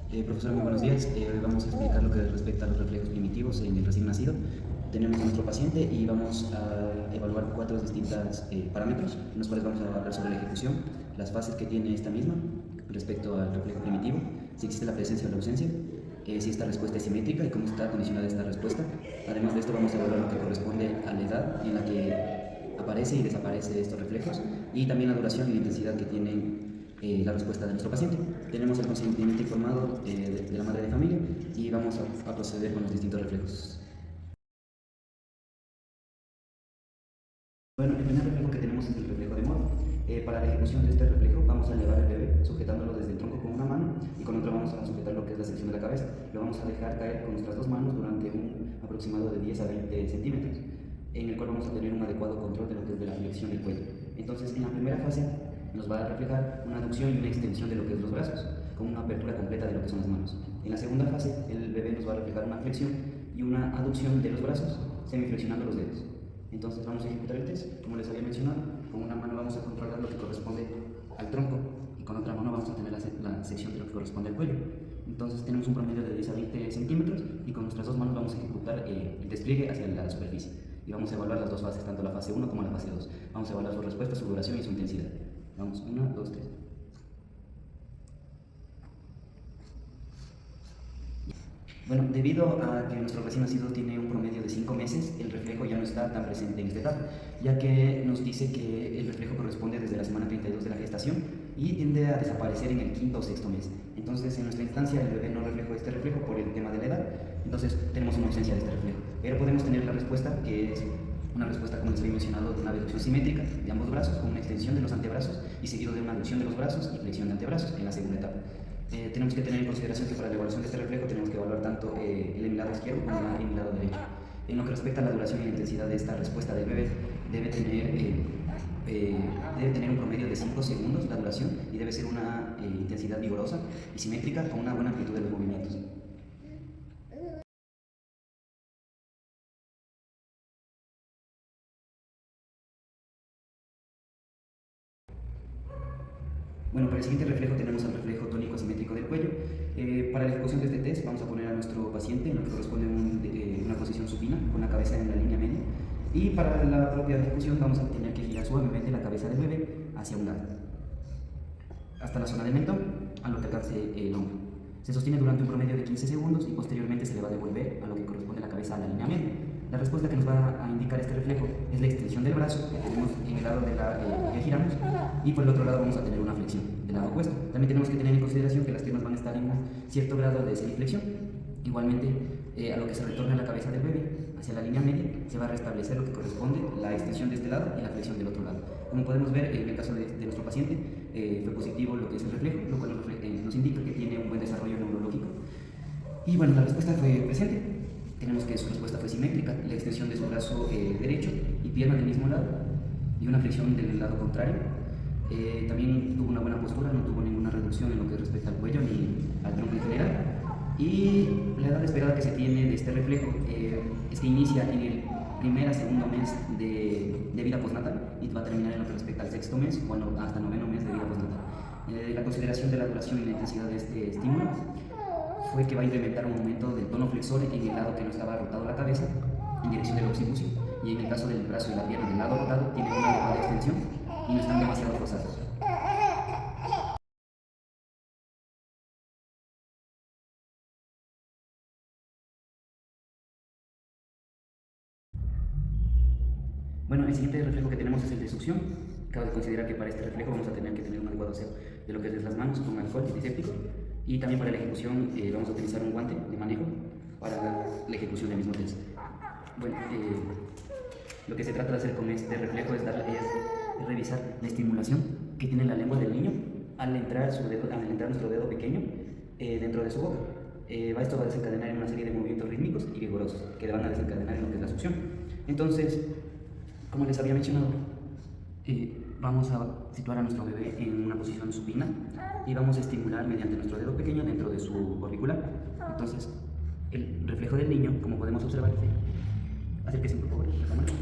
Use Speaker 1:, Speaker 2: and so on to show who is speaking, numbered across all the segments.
Speaker 1: Profesor, muy buenos días. Hoy vamos a explicar lo que respecta a los reflejos primitivos en el recién nacido. Tenemos a nuestro paciente y vamos a evaluar cuatro distintos parámetros, en los cuales vamos a hablar sobre la ejecución, las fases que tiene esta misma respecto al reflejo primitivo, si existe la presencia o la ausencia, si esta respuesta es simétrica y cómo está condicionada esta respuesta. Además de esto, vamos a evaluar lo que corresponde a la edad en la que aparece y desaparece estos reflejos, y también la duración y la intensidad que tienen la respuesta de nuestro paciente. Tenemos el consentimiento informado de la madre de familia y vamos a proceder con los distintos reflejos. Bueno, el primer reflejo que tenemos es el reflejo de Moore. Para la ejecución de este reflejo vamos a elevar el bebé sujetándolo desde el tronco con una mano y con otra vamos a sujetar lo que es la sección de la cabeza. Lo vamos a dejar caer con nuestras dos manos durante un aproximado de 10 a 20 centímetros, en el cual vamos a tener un adecuado control de lo que es de la flexión del cuello. Entonces, en la primera fase nos va a reflejar una aducción y una extensión de lo que es los brazos, con una apertura completa de lo que son las manos. En la segunda fase, el bebé nos va a reflejar una flexión y una aducción de los brazos, semiflexionando los dedos. Entonces vamos a ejecutar el test, como les había mencionado. Con una mano vamos a controlar lo que corresponde al tronco y con otra mano vamos a tener la sección de lo que corresponde al cuello. Entonces tenemos un promedio de 10 a 20 centímetros y con nuestras dos manos vamos a ejecutar el despliegue hacia la superficie. Y vamos a evaluar las dos fases, tanto la fase 1 como la fase 2. Vamos a evaluar su respuesta, su duración y su intensidad. Vamos, 1, 2, 3. Bueno, debido a que nuestro recién nacido tiene un promedio de 5 meses, el reflejo ya no está tan presente en esta etapa, ya que nos dice que el reflejo corresponde desde la semana 32 de la gestación y tiende a desaparecer en el quinto o sexto mes. Entonces, en nuestra instancia, el bebé no reflejó este reflejo por el tema de la edad, entonces tenemos una ausencia de este reflejo. Pero podemos tener la respuesta, que es una respuesta, como les había mencionado, de una abducción simétrica de ambos brazos, con una extensión de los antebrazos y seguido de una abducción de los brazos y flexión de antebrazos en la segunda etapa. Tenemos que tener en consideración que para la evaluación de este reflejo tenemos que evaluar tanto el hemisferio izquierdo como el hemisferio derecho. En lo que respecta a la duración y la intensidad de esta respuesta del bebé, debe tener un promedio de 5 segundos la duración y debe ser una intensidad vigorosa y simétrica con una buena amplitud de los movimientos. Bueno, para el siguiente reflejo tenemos el reflejo tónico asimétrico del cuello. Para la ejecución de este test vamos a poner a nuestro paciente en lo que corresponde una posición supina, con la cabeza en la línea media. Y para la propia ejecución vamos a tener que girar suavemente la cabeza del bebé hacia un lado, hasta la zona del mentón, a lo que alcance el hombro. Se sostiene durante un promedio de 15 segundos y posteriormente se le va a devolver a lo que corresponde la cabeza a la línea media. La respuesta que nos va a indicar este reflejo es la extensión del brazo que tenemos en el lado de que giramos, y por el otro lado vamos a tener una flexión del lado opuesto. También tenemos que tener en consideración que las piernas van a estar en un cierto grado de semiflexión. Igualmente, a lo que se retorna la cabeza del bebé hacia la línea media, se va a restablecer lo que corresponde la extensión de este lado y la flexión del otro lado. Como podemos ver, en el caso de nuestro paciente, fue positivo lo que es el reflejo, lo cual nos indica que tiene un buen desarrollo neurológico. Y bueno, la respuesta fue presente. Tenemos que su respuesta fue simétrica, la extensión de su brazo derecho y pierna del mismo lado y una flexión del lado contrario. También tuvo una buena postura, no tuvo ninguna reducción en lo que respecta al cuello ni al tronco en general. Y la edad esperada que se tiene de este reflejo es que inicia en el primer a segundo mes de vida postnatal y va a terminar en lo que respecta al sexto mes o hasta noveno mes de vida postnatal. La consideración de la duración y la intensidad de este estímulo fue que va a incrementar un aumento del tono flexor en el lado que no estaba rotado la cabeza en dirección del occipucio, y en el caso del brazo y la pierna del lado rotado tienen una adecuada extensión y no están demasiado rosados. Bueno, el siguiente reflejo que tenemos es el de succión. Cabe considerar que para este reflejo vamos a tener que tener un adecuado aseo de lo que es las manos con alcohol antiséptico, y también para la ejecución vamos a utilizar un guante de manejo para la ejecución del mismo test. Bueno, lo que se trata de hacer con este reflejo es revisar la estimulación que tiene la lengua del niño al entrar nuestro dedo pequeño dentro de su boca. Esto va a desencadenar en una serie de movimientos rítmicos y vigorosos que van a desencadenar en lo que es la succión. Entonces, como les había mencionado, vamos a situar a nuestro bebé en una posición supina y vamos a estimular mediante nuestro dedo pequeño dentro de su orbicular. Entonces, el reflejo del niño, como podemos observar, acérquese por favor, la cámara.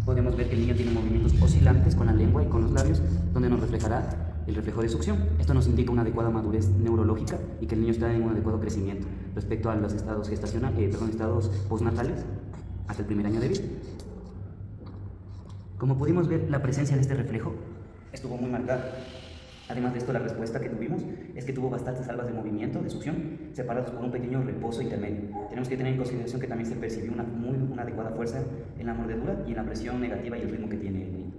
Speaker 1: Podemos ver que el niño tiene movimientos oscilantes con la lengua y con los labios, donde nos reflejará el reflejo de succión. Esto nos indica una adecuada madurez neurológica y que el niño está en un adecuado crecimiento respecto a los estados estados postnatales hasta el primer año de vida. Como pudimos ver, la presencia de este reflejo estuvo muy marcada. Además de esto, la respuesta que tuvimos es que tuvo bastantes salvas de movimiento, de succión, separados por un pequeño reposo intermedio. Tenemos que tener en consideración que también se percibió una adecuada fuerza en la mordedura y en la presión negativa y el ritmo que tiene el niño.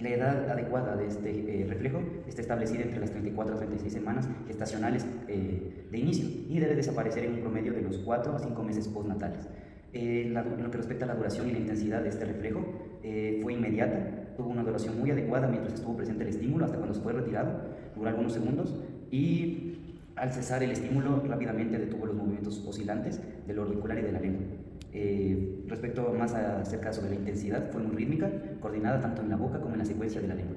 Speaker 1: La edad adecuada de este reflejo está establecida entre las 34 a 36 semanas gestacionales de inicio y debe desaparecer en un promedio de los 4 a 5 meses postnatales. En lo que respecta a la duración y la intensidad de este reflejo, fue inmediata, tuvo una duración muy adecuada mientras estuvo presente el estímulo hasta cuando se fue retirado, duró algunos segundos y al cesar el estímulo rápidamente detuvo los movimientos oscilantes del orbicular y de la lengua. Respecto más acerca sobre la intensidad, fue muy rítmica, coordinada tanto en la boca como en la secuencia de la lengua.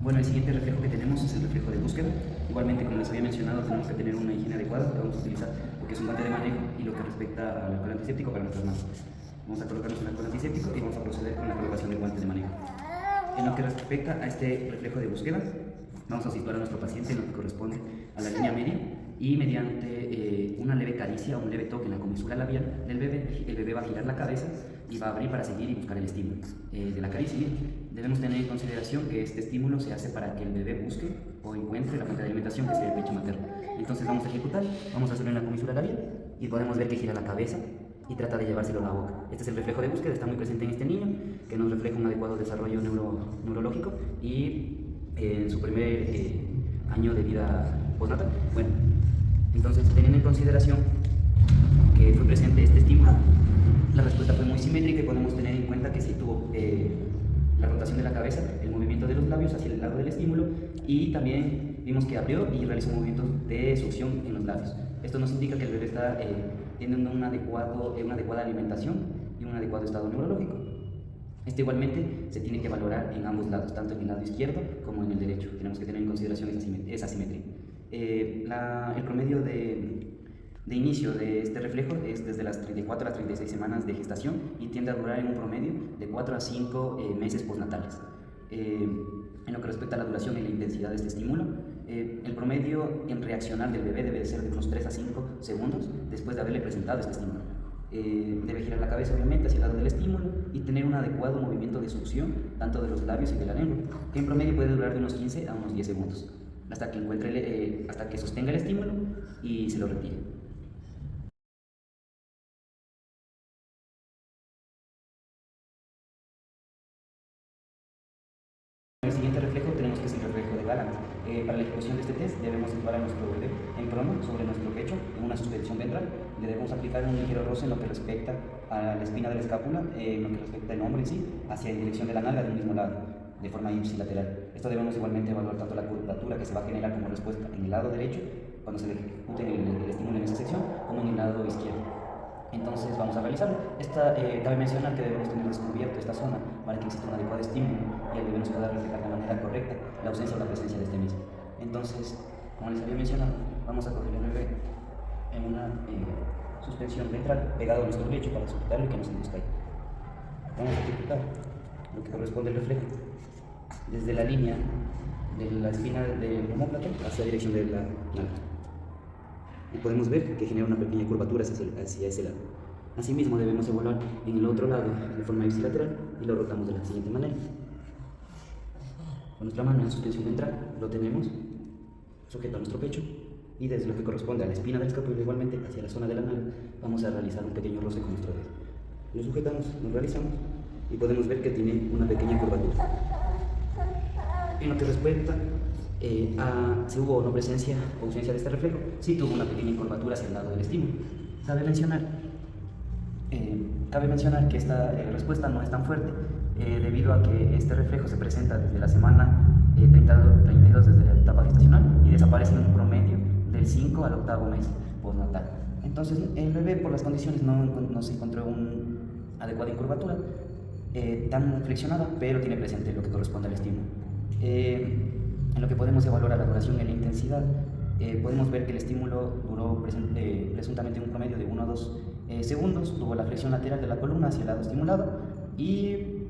Speaker 1: Bueno, el siguiente reflejo que tenemos es el reflejo de búsqueda. Igualmente, como les había mencionado, tenemos que tener una higiene adecuada que vamos a utilizar porque es un guante de manejo y lo que respecta al alcohol antiséptico para nuestras manos. Vamos a colocarnos el alcohol antiséptico y vamos a proceder con la colocación del guante de manejo. En lo que respecta a este reflejo de búsqueda, vamos a situar a nuestro paciente en lo que corresponde a la línea media y mediante una leve caricia o un leve toque en la comisura labial del bebé, el bebé va a girar la cabeza y va a abrir para seguir y buscar el estímulo de la caricia. Debemos tener en consideración que este estímulo se hace para que el bebé busque o encuentre la fuente de alimentación, que es el pecho materno. Entonces vamos a ejecutar, vamos a hacerlo en la comisura labial y podemos ver que gira la cabeza y trata de llevárselo a la boca. Este es el reflejo de búsqueda, está muy presente en este niño, que nos refleja un adecuado desarrollo neurológico y en su primer año de vida postnatal. Bueno, entonces teniendo en consideración que fue presente este estímulo, la respuesta fue muy simétrica y podemos tener en cuenta que sí tuvo la rotación de la cabeza, el movimiento de los labios hacia el lado del estímulo y también vimos que abrió y realizó movimientos de succión en los labios. Esto nos indica que el bebé está teniendo una adecuada alimentación y un adecuado estado neurológico. Esto igualmente se tiene que valorar en ambos lados, tanto en el lado izquierdo como en el derecho. Tenemos que tener en consideración esa simetría. El promedio de inicio de este reflejo es desde las 34 a las 36 semanas de gestación y tiende a durar en un promedio de 4 a 5 meses postnatales. En lo que respecta a la duración y la intensidad de este estímulo, el promedio en reaccionar del bebé debe de ser de unos 3 a 5 segundos después de haberle presentado este estímulo. Debe girar la cabeza obviamente hacia el lado del estímulo y tener un adecuado movimiento de succión tanto de los labios y de la lengua, que en promedio puede durar de unos 15 a unos 10 segundos hasta que sostenga el estímulo y se lo retire. En el siguiente reflejo tenemos que es el reflejo de Gallant. Para la ejecución de este test debemos situar a nuestro bebé en prono sobre nuestro pecho en una suspensión ventral. Le debemos aplicar un ligero roce en lo que respecta a la espina de la escápula, en lo que respecta al hombro en sí, hacia en dirección de la nalga del mismo lado, de forma ipsilateral. Esto debemos igualmente evaluar tanto la curvatura que se va a generar como respuesta en el lado derecho cuando se le ejecute el estímulo en esa sección, como en el lado izquierdo. Entonces vamos a realizarlo. Cabe mencionar que debemos tener descubierto esta zona para que exista un adecuado estímulo y el bebé nos pueda reflejar de manera correcta la ausencia o la presencia de este mismo. Entonces, como les había mencionado, vamos a coger el bebé en una suspensión ventral pegado a nuestro lecho para sujetarlo y que no se nos caiga. Vamos a ejecutar lo que corresponde al reflejo desde la línea de la espina del omóplato hacia la dirección de la nalga. Y podemos ver que genera una pequeña curvatura hacia ese lado. Asimismo, debemos evaluar en el otro lado de forma ipsilateral y lo rotamos de la siguiente manera. Con nuestra mano en suspensión ventral lo tenemos sujeto a nuestro pecho y desde lo que corresponde a la espina del escápula igualmente hacia la zona de la nalga vamos a realizar un pequeño roce con nuestro dedo. Lo sujetamos, lo realizamos y podemos ver que tiene una pequeña curvatura. En lo que respecta si hubo o no presencia o ausencia de este reflejo, sí tuvo una pequeña curvatura hacia el lado del estímulo. Cabe mencionar que esta respuesta no es tan fuerte debido a que este reflejo se presenta desde la semana 32 desde la etapa gestacional y desaparece en un promedio del 5 al 8º mes postnatal. Entonces el bebé por las condiciones no se encontró una adecuada curvatura tan flexionada, pero tiene presente lo que corresponde al estímulo. En lo que podemos evaluar la duración y la intensidad podemos ver que el estímulo duró presuntamente un promedio de 1 a 2 segundos, tuvo la flexión lateral de la columna hacia el lado estimulado y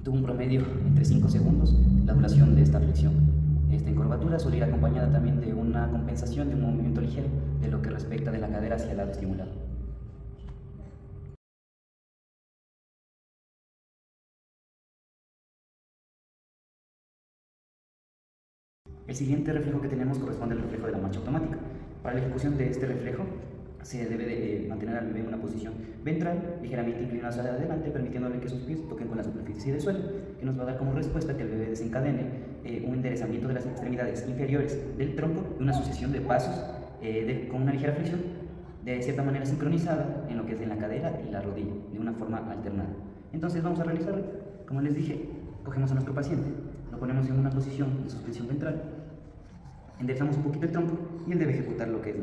Speaker 1: tuvo un promedio entre 5 segundos la duración de esta flexión. Esta encorvatura suele ir acompañada también de una compensación de un movimiento ligero de lo que respecta de la cadera hacia el lado estimulado. El siguiente reflejo que tenemos corresponde al reflejo de la marcha automática. Para la ejecución de este reflejo se debe de mantener al bebé en una posición ventral, ligeramente inclinada hacia adelante, permitiéndole que sus pies toquen con la superficie del suelo, que nos va a dar como respuesta que el bebé desencadene un enderezamiento de las extremidades inferiores del tronco y una sucesión de pasos con una ligera flexión, de cierta manera sincronizada en lo que es en la cadera y la rodilla, de una forma alternada. Entonces vamos a realizarlo. Como les dije, cogemos a nuestro paciente, lo ponemos en una posición de suspensión ventral, enderezamos un poquito el tronco y él debe ejecutar lo que es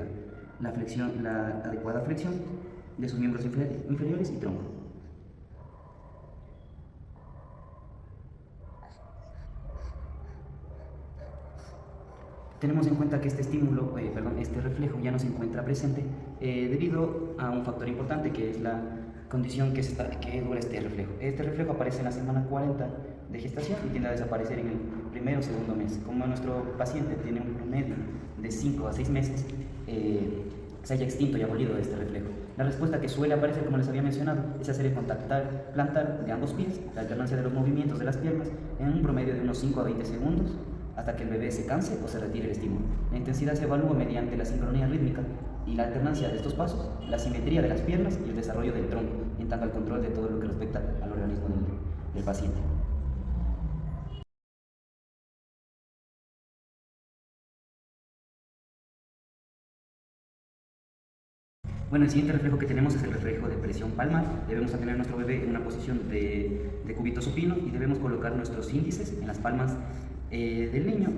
Speaker 1: la flexión, la adecuada flexión de sus miembros inferiores y tronco. Tenemos en cuenta que este estímulo, este reflejo ya no se encuentra presente debido a un factor importante que es la condición que dura este reflejo. Este reflejo aparece en la semana 40 de gestación y tiende a desaparecer en el primero o segundo mes. Como nuestro paciente tiene un promedio de 5 a 6 meses, se haya extinto y abolido este reflejo. La respuesta que suele aparecer, como les había mencionado, es hacer el contactar plantar de ambos pies, la alternancia de los movimientos de las piernas, en un promedio de unos 5 a 20 segundos, hasta que el bebé se canse o se retire el estímulo. La intensidad se evalúa mediante la sincronía rítmica y la alternancia de estos pasos, la simetría de las piernas y el desarrollo del tronco, en tanto al control de todo lo que respecta al organismo del paciente. Bueno, el siguiente reflejo que tenemos es el reflejo de presión palmar. Debemos tener a nuestro bebé en una posición de cúbito supino y debemos colocar nuestros índices en las palmas del niño.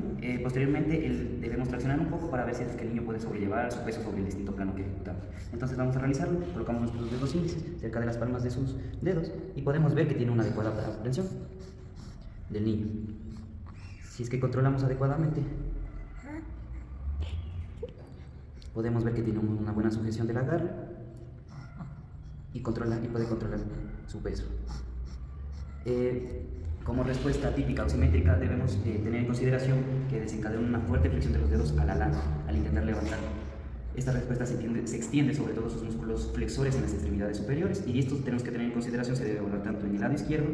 Speaker 1: Posteriormente debemos traccionar un poco para ver si es que el niño puede sobrellevar su peso sobre el distinto plano que ejecutamos. Entonces vamos a realizarlo, colocamos nuestros dedos índices cerca de las palmas de sus dedos y podemos ver que tiene una adecuada comprensión del niño. Si es que controlamos adecuadamente, podemos ver que tiene una buena sujeción del agarre y puede controlar su peso. Como respuesta típica o simétrica debemos tener en consideración que desencadena una fuerte flexión de los dedos al intentar levantar. Esta respuesta se extiende sobre todos sus músculos flexores en las extremidades superiores y estos tenemos que tener en consideración se debe evaluar tanto en el lado izquierdo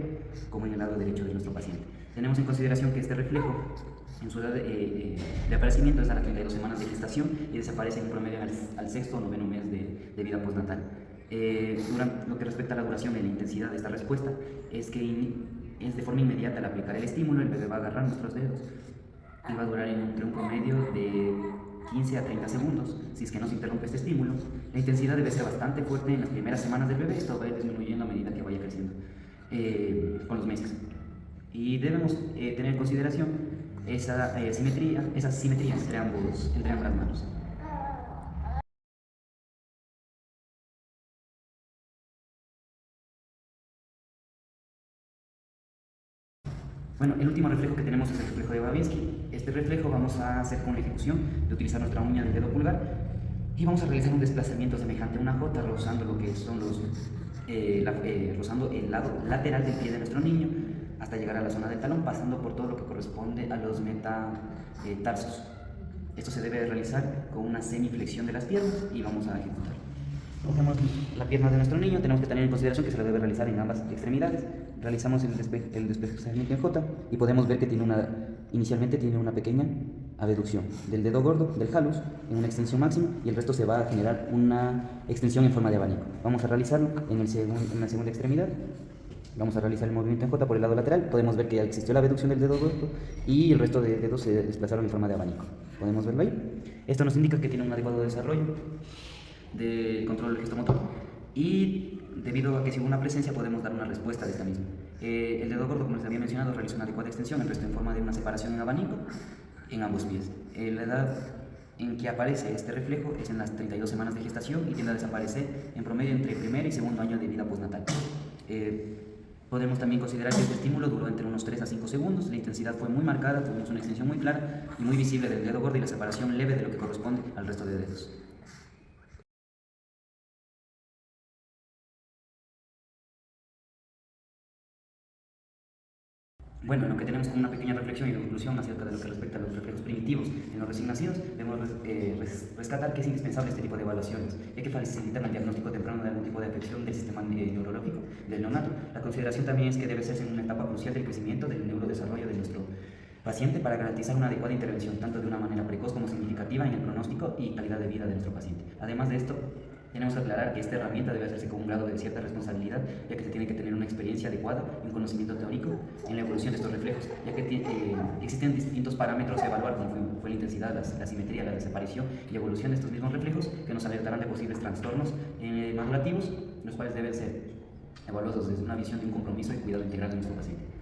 Speaker 1: como en el lado derecho de nuestro paciente. Tenemos en consideración que este reflejo en su edad de aparecimiento es a las 32 semanas de gestación y desaparece en promedio al sexto o noveno mes de vida postnatal. Durante lo que respecta a la duración y la intensidad de esta respuesta es que es de forma inmediata al aplicar el estímulo, el bebé va a agarrar nuestros dedos y va a durar entre un promedio de 15 a 30 segundos. Si es que no se interrumpe este estímulo, la intensidad debe ser bastante fuerte en las primeras semanas del bebé. Esto va a ir disminuyendo a medida que vaya creciendo con los meses. Y debemos tener en consideración esas simetrías entre ambas manos. Bueno, el último reflejo que tenemos es el reflejo de Babinski. Este reflejo vamos a hacer con la ejecución de utilizar nuestra uña del dedo pulgar y vamos a realizar un desplazamiento semejante a una J, rozando lo que son rozando el lado lateral del pie de nuestro niño hasta llegar a la zona del talón, pasando por todo lo que corresponde a los metatarsos. Esto se debe realizar con una semiflexión de las piernas y vamos a ejecutar. Cogemos la pierna de nuestro niño, tenemos que tener en consideración que se la debe realizar en ambas extremidades. Realizamos el desplazamiento en J y podemos ver que inicialmente tiene una pequeña abducción del dedo gordo, del halus, en una extensión máxima y el resto se va a generar una extensión en forma de abanico. Vamos a realizarlo en la segunda extremidad. Vamos a realizar el movimiento en J por el lado lateral. Podemos ver que existió la abducción del dedo gordo y el resto de dedos se desplazaron en forma de abanico. ¿Podemos verlo ahí? Esto nos indica que tiene un adecuado desarrollo de control del gesto motor y debido a que si hubo una presencia podemos dar una respuesta de esta misma. El dedo gordo, como les había mencionado, realiza una adecuada extensión, el resto en forma de una separación en abanico en ambos pies. La edad en que aparece este reflejo es en las 32 semanas de gestación y tiende a desaparecer en promedio entre el primer y segundo año de vida postnatal. Podemos también considerar que este estímulo duró entre unos 3 a 5 segundos, la intensidad fue muy marcada, tuvimos una extensión muy clara y muy visible del dedo gordo y la separación leve de lo que corresponde al resto de dedos. Bueno, en lo que tenemos como una pequeña reflexión y conclusión acerca de lo que respecta a los reflejos primitivos en los recién nacidos, debemos rescatar que es indispensable este tipo de evaluaciones, ya que facilitan el diagnóstico temprano de algún tipo de afección del sistema neurológico del neonato. La consideración también es que debe hacerse en una etapa crucial del crecimiento del neurodesarrollo de nuestro paciente para garantizar una adecuada intervención, tanto de una manera precoz como significativa en el pronóstico y calidad de vida de nuestro paciente. Además de esto, tenemos que aclarar que esta herramienta debe hacerse con un grado de cierta responsabilidad, ya que se tiene que tener una experiencia adecuada y un conocimiento teórico en la evolución de estos reflejos, ya que existen distintos parámetros a evaluar, como fue la intensidad, la simetría, la desaparición y evolución de estos mismos reflejos, que nos alertarán de posibles trastornos madurativos, los cuales deben ser evaluados desde una visión de un compromiso y cuidado integral de nuestro paciente.